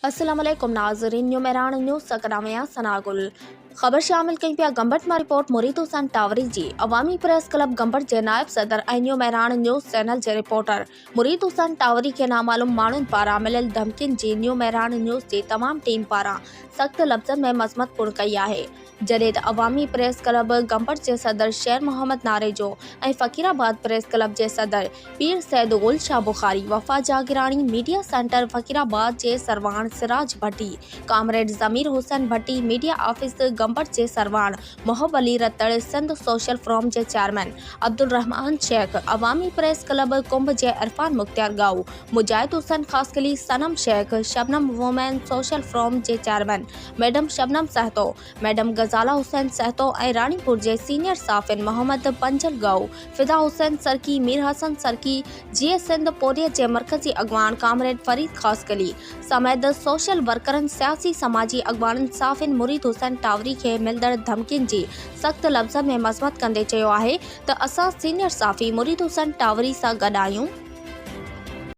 अस्सलाम वालेकुम नाज़रीन, न्यूमेरान न्यूज़ सकरा में सनागुल खबर शामिल कई पिया गंबट में रिपोर्ट मुरीद हुसैन टावरी जी अवामी प्रेस क्लब गंबट के नायब सदर ऐं न्यूमेरान न्यूज़ चैनल के रिपोर्टर मुरीद हुसैन टावरी के नामालूम माण्हुनि पारां मिलियल धमकियुनि जी न्यूमेरान न्यूज़ की तमाम टीम पारां सख्त लफ़्ज़नि में मज़म्मत पुर कई है। जॾहिं त अवामी प्रेस क्लब गंबट के सदर शेर मोहम्मद नारेजो ऐं फ़कीराबाद प्रेस क्लब के सदर पीर सैद गुल शाह बुखारी, वफ़ा जागिरानी, मीडिया सेंटर फ़कीराबाद के सरवाण Siraj Bhatti, comrade Zameer Hussain Bhatti, media office Gambat के सरवाण मोहब अली रतड़, सिंध सोशल फोरम के chairman Abdul Rehman Shaikh, Awami press club Kumb के Irfan Mukhtiar Gau, Mujahid Hussain Khaskheli, Sanam Shaikh, Shabnam women social forum के chairman madam Shabnam Sahito, madam Ghazala Hussain Sahito ऐं रानीपुर के सीनियर साफ़िन मोहम्मद पंजल गाऊ, फिदा हुसैन सरकी, मीर हसन सरकी, जीए सिंध पोरिया के मरकजी अगवान कामरेड फरीद खासकली समेत सोशल वर्करन, सियासी समाजी अगवान साफ़िन मुरीद हुसैन टावरी के मिलदड़ धमकियुनि जी सख्त लफ़्ज़ में मज़म्मत कंदे चयो आहे त असां सीनियर साफ़ी मुरीद हुसैन टावरी सां गॾु आहियूं।